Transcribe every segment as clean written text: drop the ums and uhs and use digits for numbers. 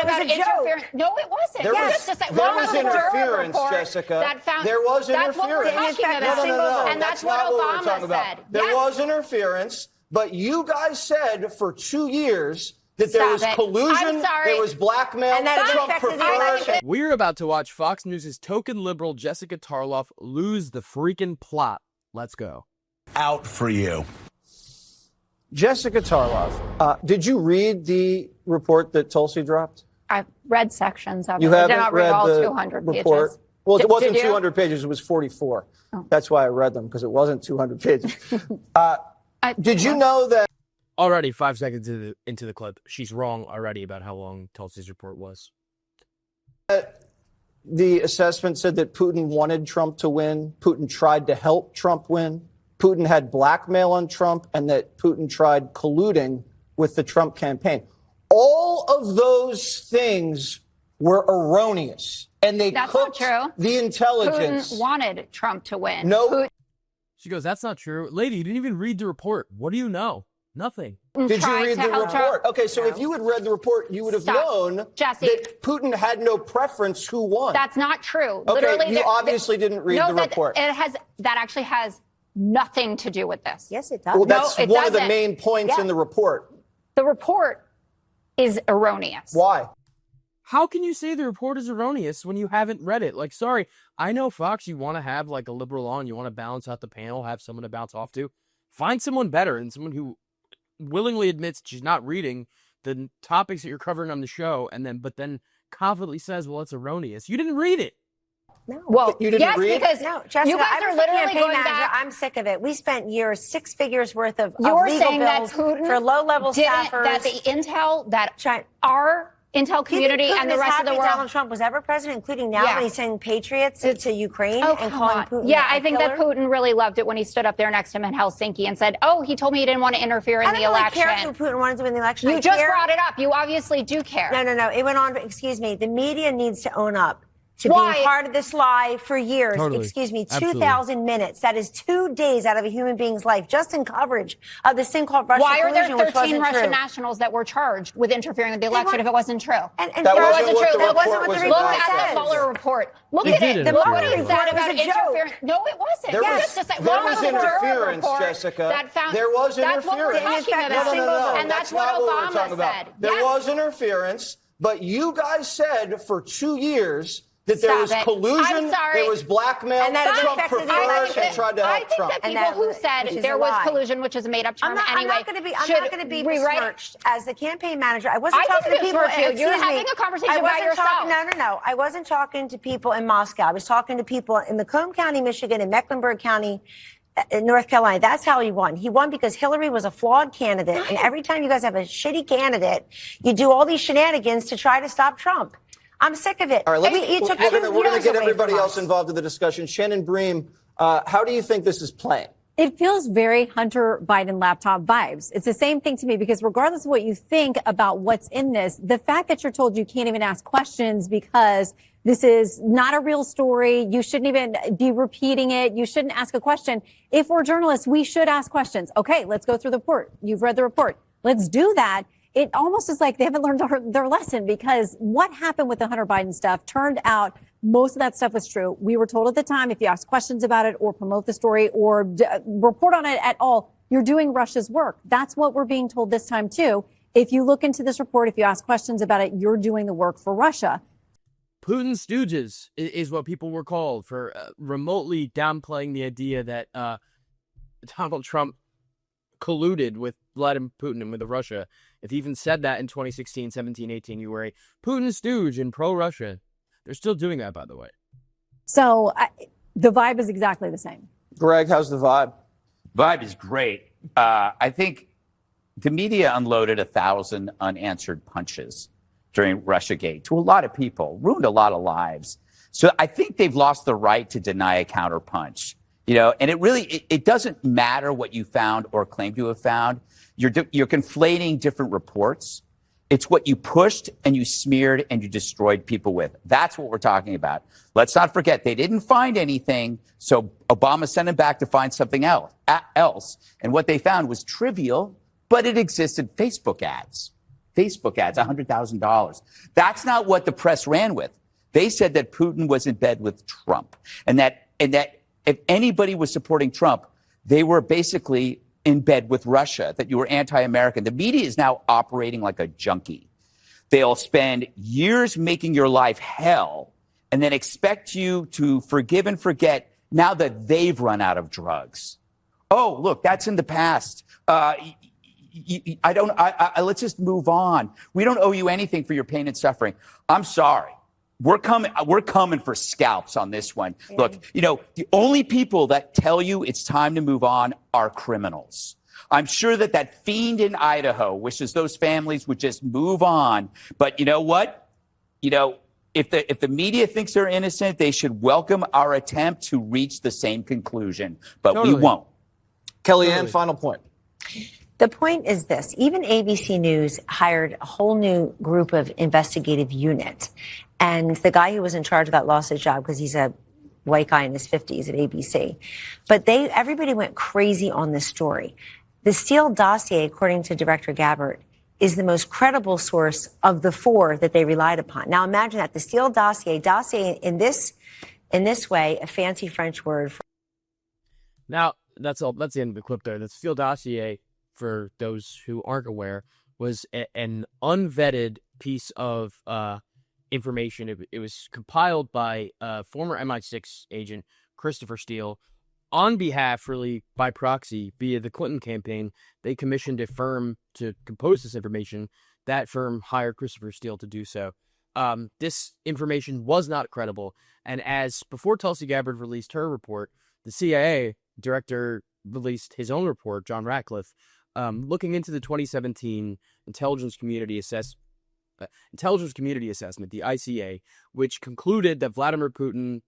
about interference. No, it wasn't. There was interference, Jessica. There was interference. That's what we're talking about. No. And that's what Obama said. There was interference, but you guys said for 2 years that there was collusion, there was blackmail, and that Trump preferred. We're about to watch Fox News' token liberal Jessica Tarlov lose the freaking plot. Let's go. Out for you. Jessica Tarlov, did you read the report that Tulsi dropped? I've read sections of it. You haven't I did not read all the 200 report? pages. Well, it wasn't 200 pages. It was 44. Oh. That's why I read them, because it wasn't 200 pages. Did you know that? Already 5 seconds into the clip, she's wrong already about how long Tulsi's report was. The assessment said that Putin wanted Trump to win. Putin tried to help Trump win. Putin had blackmail on Trump, and that Putin tried colluding with the Trump campaign. All of those things were erroneous, and they cooked the intelligence. Putin wanted Trump to win. No. She goes, that's not true. Lady, you didn't even read the report. What do you know? Nothing. Did you read the report? Okay, so if you had read the report, you would have known that Putin had no preference who won. That's not true. Okay, literally, you obviously didn't read the report. That actually has nothing to do with this. Yes, it does. Well, that's one of the main points in the report. The report is erroneous. Why? How can you say the report is erroneous when you haven't read it? Like, sorry, I know, Fox, you want to have like a liberal on, you want to balance out the panel, have someone to bounce off to. Find someone better and someone who willingly admits she's not reading the topics that you're covering on the show, but then confidently says, well, it's erroneous. You didn't read it. No. Well, you didn't read because Jessica, you guys are literally going back. I'm sick of it. We spent years, 6 figures worth of You're legal saying bills that Putin for low-level staffers. That the intel, that our intel community and the rest of the world. Donald Trump was ever president, including now when he's sending patriots to Ukraine and calling Putin I think that Putin really loved it when he stood up there next to him in Helsinki and said, he told me he didn't want to interfere in the election. I don't care who Putin wanted to win the election. You just brought it up. You obviously do care. No. It went on. Excuse me. The media needs to own up to being part of this lie for years. Totally. Excuse me, Absolutely. 2,000 minutes. That is 2 days out of a human being's life, just in coverage of this thing called Russia collusion. Why are there 13 Russian true. nationals that were charged with interfering with the election if it wasn't true? And that wasn't true. That wasn't what the report Look at the Mueller report. Look at it. The Look Mueller what he said about interference. No, it wasn't. There was interference, Jessica. There was interference. That's what we're talking about. No. And that's what Obama said. There was interference, but you guys said for 2 years that there was collusion, there was blackmail, and that Trump preferred and tried to help Trump. I think that people who said there was collusion, which is a made-up term anyway, I'm not going to be besmirched as the campaign manager. I wasn't talking to people. You're having a conversation about yourself. No. I wasn't talking to people in Moscow. I was talking to people in Macomb County, Michigan, and Mecklenburg County, in North Carolina. That's how he won. He won because Hillary was a flawed candidate. And every time you guys have a shitty candidate, you do all these shenanigans to try to stop Trump. I'm sick of it. All right, we're going to get everybody else involved in the discussion. Shannon Bream, how do you think this is playing? It feels very Hunter Biden laptop vibes. It's the same thing to me because regardless of what you think about what's in this, the fact that you're told you can't even ask questions because this is not a real story, you shouldn't even be repeating it, you shouldn't ask a question. If we're journalists, we should ask questions. Okay, let's go through the report. You've read the report. Let's do that. It almost is like they haven't learned their lesson because what happened with the Hunter Biden stuff turned out most of that stuff was true. We were told at the time, if you ask questions about it or promote the story or report on it at all, you're doing Russia's work. That's what we're being told this time, too. If you look into this report, if you ask questions about it, you're doing the work for Russia. Putin's stooges is what people were called for remotely downplaying the idea that Donald Trump colluded with Vladimir Putin and with Russia. If he even said that in 2016, 17, 18, you were a Putin stooge and pro-Russia. They're still doing that, by the way. So the vibe is exactly the same. Greg, how's the vibe? Vibe is great. I think the media unloaded 1,000 unanswered punches during Russiagate to a lot of people, ruined a lot of lives. So I think they've lost the right to deny a counterpunch. And it doesn't matter what you found or claim to have found. You're conflating different reports. It's what you pushed and you smeared and you destroyed people with. That's what we're talking about. Let's not forget, they didn't find anything, so Obama sent him back to find something else. And what they found was trivial, but it existed: Facebook ads. Facebook ads, $100,000. That's not what the press ran with. They said that Putin was in bed with Trump, and that if anybody was supporting Trump, they were basically in bed with Russia, that you were anti-American. The media is now operating like a junkie. They'll spend years making your life hell and then expect you to forgive and forget now that they've run out of drugs. Oh, look, that's in the past. Let's just move on. We don't owe you anything for your pain and suffering. I'm sorry. We're coming for scalps on this one. Yeah. Look, the only people that tell you it's time to move on are criminals. I'm sure that fiend in Idaho wishes those families would just move on. But you know what? If the media thinks they're innocent, they should welcome our attempt to reach the same conclusion. But we won't. Kellyanne, final point. The point is this. Even ABC News hired a whole new group of investigative unit. And the guy who was in charge of that lost his job because he's a white guy in his 50s at ABC. But everybody went crazy on this story. The Steele dossier, according to Director Gabbard, is the most credible source of the four that they relied upon. Now imagine that, the Steele dossier in this way, a fancy French word for... Now, that's all. That's the end of the clip there. The Steele dossier, for those who aren't aware, was an unvetted piece of information. It was compiled by former MI6 agent Christopher Steele on behalf, really by proxy, via the Clinton campaign. They commissioned a firm to compose this information. That firm hired Christopher Steele to do so. This information was not credible. And as before Tulsi Gabbard released her report, the CIA director released his own report, John Ratcliffe, looking into the 2017 Intelligence Community Assessment, the ICA, which concluded that Vladimir Putin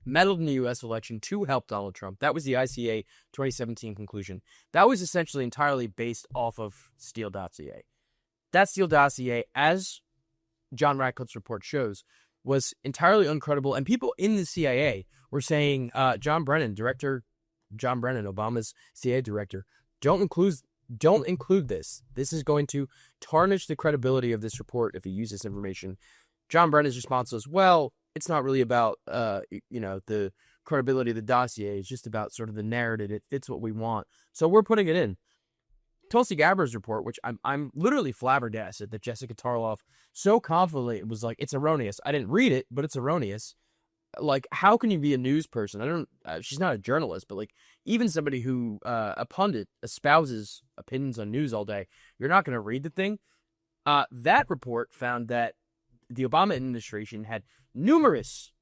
meddled in the U.S. election to help Donald Trump. That was the ICA 2017 conclusion. That was essentially entirely based off of Steele dossier. That Steele dossier, as John Ratcliffe's report shows, was entirely uncredible, and people in the CIA were saying, John Brennan, Obama's CIA director, don't include this. This is going to tarnish the credibility of this report if you use this information. John Brennan's response was, well, it's not really about, the credibility of the dossier. It's just about sort of the narrative. It fits what we want. So we're putting it in. Tulsi Gabbard's report, which I'm literally flabbergasted that Jessica Tarlov so confidently was like, it's erroneous. I didn't read it, but it's erroneous. Like, how can you be a news person? She's not a journalist, but like, even somebody who, a pundit, espouses opinions on news all day, you're not going to read the thing. That report found that the Obama administration had numerous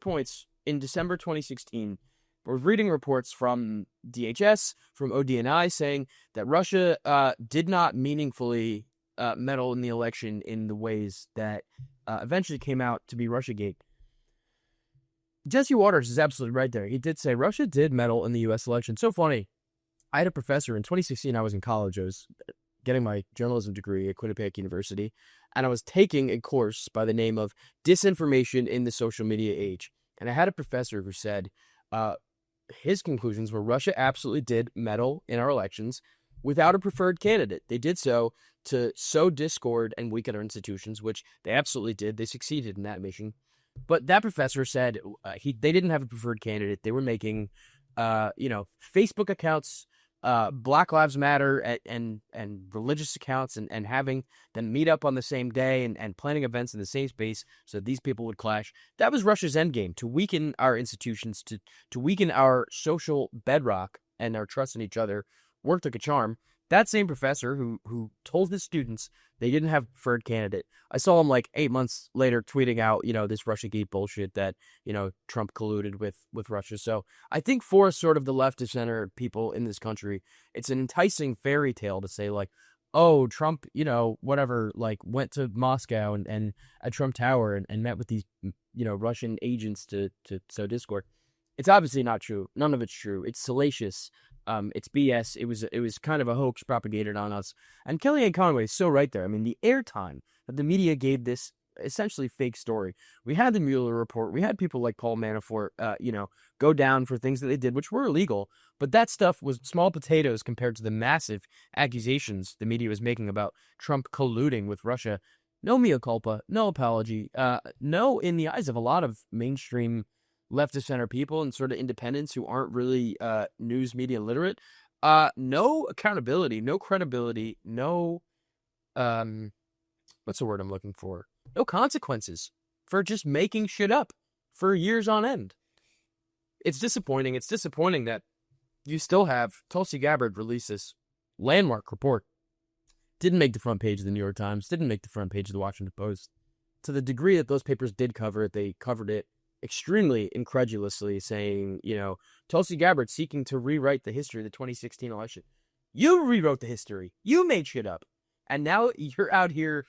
points in December 2016, we're reading reports from DHS, from ODNI, saying that Russia did not meaningfully meddle in the election in the ways that eventually came out to be Russiagate. Jesse Waters is absolutely right there. He did say Russia did meddle in the U.S. election. So funny. I had a professor in 2016. I was in college. I was getting my journalism degree at Quinnipiac University, and I was taking a course by the name of Disinformation in the Social Media Age. And I had a professor who said his conclusions were Russia absolutely did meddle in our elections without a preferred candidate. They did so to sow discord and weaken our institutions, which they absolutely did. They succeeded in that mission. But that professor said they didn't have a preferred candidate. They were making, Facebook accounts, Black Lives Matter and religious accounts and having them meet up on the same day and planning events in the same space so that these people would clash. That was Russia's endgame, to weaken our institutions, to weaken our social bedrock and our trust in each other. Worked like a charm. That same professor who told his students they didn't have a preferred candidate, I saw him like 8 months later tweeting out, this Russiagate bullshit that, Trump colluded with Russia. So I think for sort of the left of center people in this country, it's an enticing fairy tale to say like, oh, Trump, went to Moscow and at Trump Tower and met with these, Russian agents to sow discord. It's obviously not true. None of it's true. It's salacious. It's BS. It was kind of a hoax propagated on us. And Kellyanne Conway is so right there. I mean, the airtime that the media gave this essentially fake story. We had the Mueller report. We had people like Paul Manafort, go down for things that they did, which were illegal. But that stuff was small potatoes compared to the massive accusations the media was making about Trump colluding with Russia. No mea culpa, no apology, no, in the eyes of a lot of mainstream left of center people and sort of independents who aren't really news media literate. No accountability, no credibility, no what's the word I'm looking for? No consequences for just making shit up for years on end. It's disappointing. It's disappointing that you still have Tulsi Gabbard release this landmark report. Didn't make the front page of the New York Times, didn't make the front page of the Washington Post. To the degree that those papers did cover it, they covered it extremely incredulously, saying, Tulsi Gabbard seeking to rewrite the history of the 2016 election. You rewrote the history. You made shit up. And now you're out here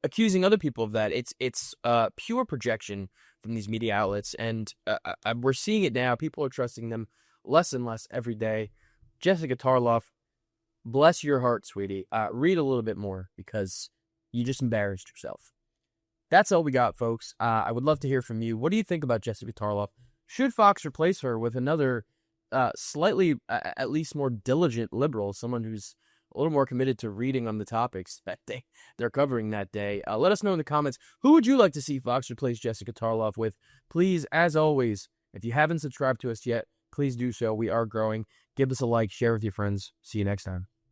accusing other people of that. It's pure projection from these media outlets, and we're seeing it now. People are trusting them less and less every day. Jessica Tarlov, bless your heart, sweetie. Read a little bit more because you just embarrassed yourself. That's all we got, folks. I would love to hear from you. What do you think about Jessica Tarlov? Should Fox replace her with another slightly, at least more diligent liberal, someone who's a little more committed to reading on the topics that they're covering that day? Let us know in the comments. Who would you like to see Fox replace Jessica Tarlov with? Please, as always, if you haven't subscribed to us yet, please do so. We are growing. Give us a like, share with your friends. See you next time.